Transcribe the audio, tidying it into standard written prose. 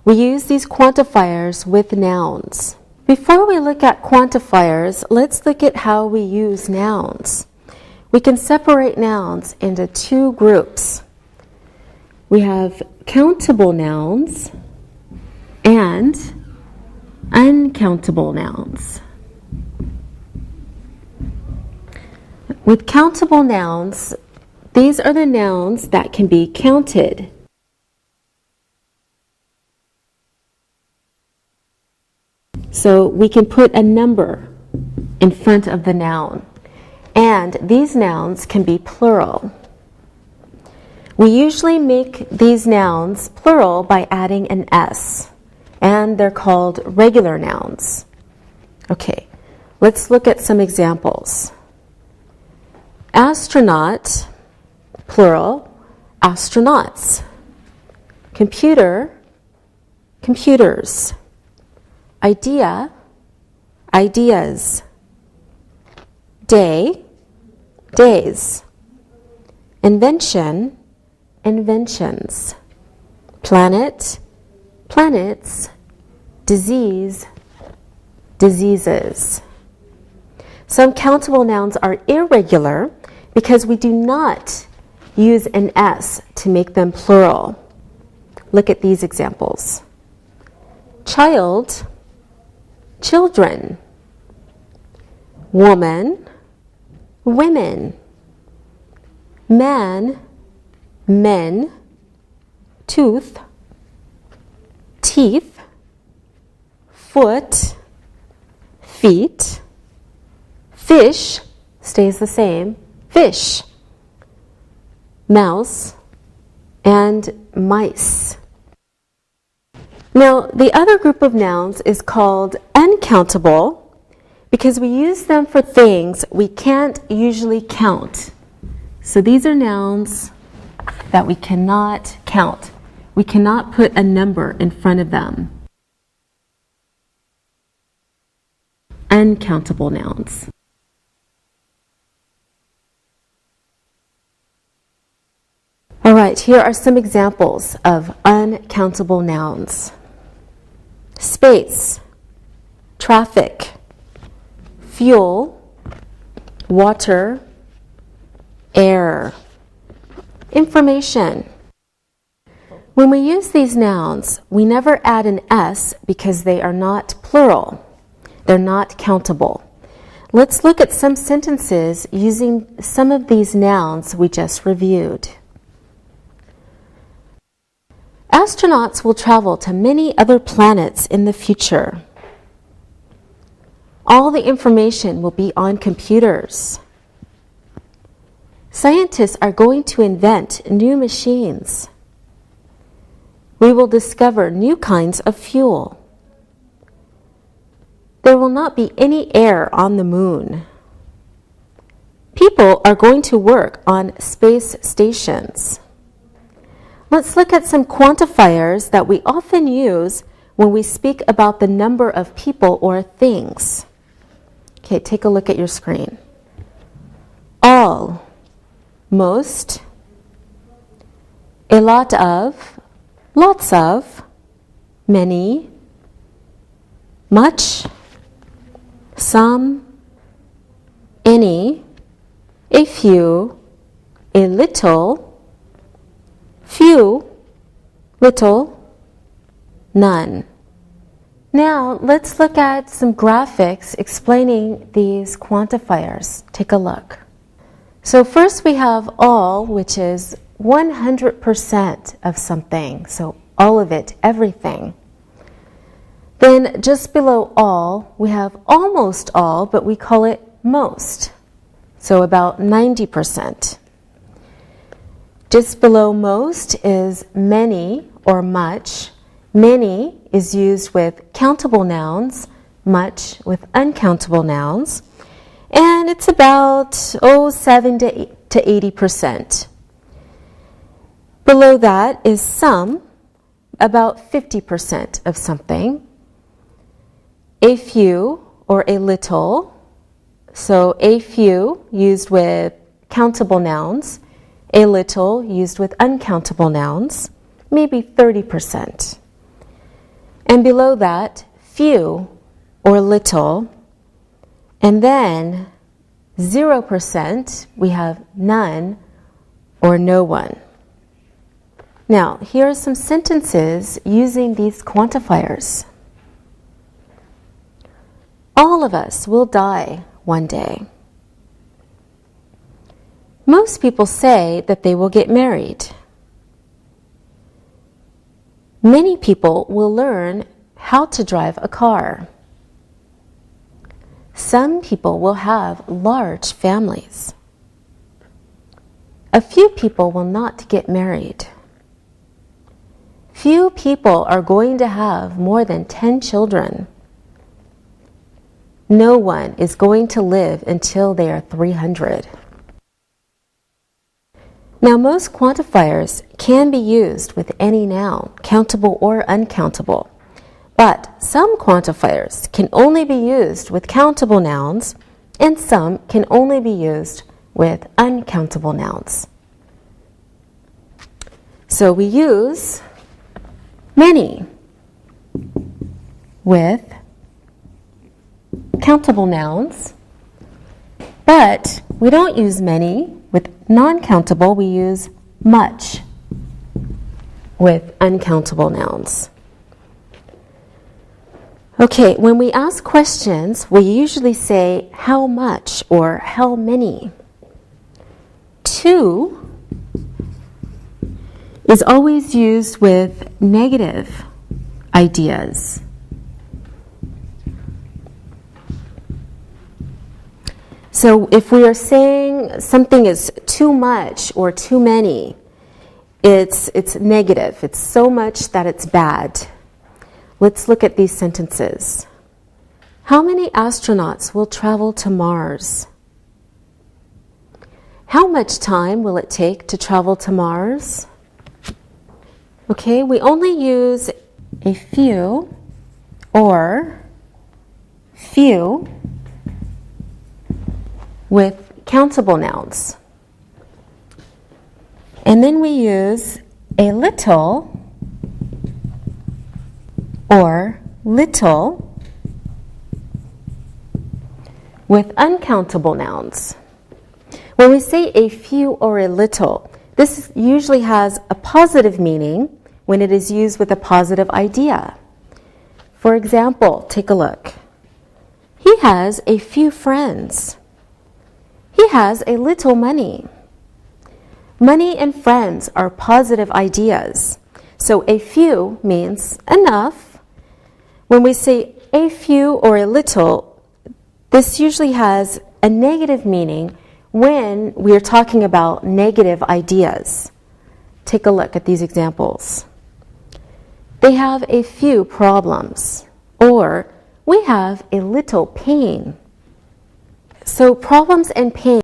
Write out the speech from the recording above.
We use these quantifiers with nouns. Before we look at quantifiers, let's look at how we use nouns. We can separate nouns into two groups. We have countable nouns and uncountable nouns. With countable nouns, these are the nouns that can be counted. So we can put a number in front of the noun. And these nouns can be plural. We usually make these nouns plural by adding an S, and they're called regular nouns. Okay, let's look at some examples. Astronaut, plural, astronauts. Computer, computers. Idea, ideas. Day, days. Invention, inventions. Planet, planets. Disease, diseases. Some countable nouns are irregular because we do not use an S to make them plural. Look at these examples. Child, children. Woman, women. Man, men. Tooth, teeth. Foot, feet. Fish stays the same, fish. Mouse and mice. Now, the other group of nouns is called uncountable because we use them for things we can't usually count. So these are nouns that we cannot count. We cannot put a number in front of them. Uncountable nouns. All right, here are some examples of uncountable nouns. Space, traffic, fuel, water, air. Information. When we use these nouns, we never add an S because they are not plural. They're not countable. Let's look at some sentences using some of these nouns we just reviewed. Astronauts will travel to many other planets in the future. All the information will be on computers. Scientists are going to invent new machines. We will discover new kinds of fuel. There will not be any air on the moon. People are going to work on space stations. Let's look at some quantifiers that we often use when we speak about the number of people or things. Okay, take a look at your screen. All, most, a lot of, lots of, many, much, some, any, a few, a little, few, little, none. Now, let's look at some graphics explaining these quantifiers. Take a look. So first we have all, which is 100% of something. So all of it, everything. Then just below all, we have almost all, but we call it most. So about 90%. Just below most is many or much. Many is used with countable nouns, much with uncountable nouns. And it's about 7 to 80%. Below that is some, about 50% of something. A few or a little. So a few used with countable nouns. A little used with uncountable nouns, maybe 30%. And below that, few or little. And then 0%, we have none or no one. Now, here are some sentences using these quantifiers. All of us will die one day. Most people say that they will get married. Many people will learn how to drive a car. Some people will have large families. A few people will not get married. Few people are going to have more than 10 children. No one is going to live until they are 300. Now, most quantifiers can be used with any noun, countable or uncountable. But some quantifiers can only be used with countable nouns, and some can only be used with uncountable nouns. So we use many with countable nouns, but we don't use many with non-countable. We use much with uncountable nouns. Okay, when we ask questions, we usually say how much or how many. To is always used with negative ideas. So if we are saying something is too much or too many, it's negative. It's so much that it's bad. Let's look at these sentences. How many astronauts will travel to Mars? How much time will it take to travel to Mars? Okay, we only use a few or few with countable nouns. And then we use a little or little with uncountable nouns. When we say a few or a little, this usually has a positive meaning when it is used with a positive idea. For example, take a look. He has a few friends. He has a little money. Money and friends are positive ideas. So a few means enough. When we say a few or a little, this usually has a negative meaning when we are talking about negative ideas. Take a look at these examples. They have a few problems, or we have a little pain. So problems and pain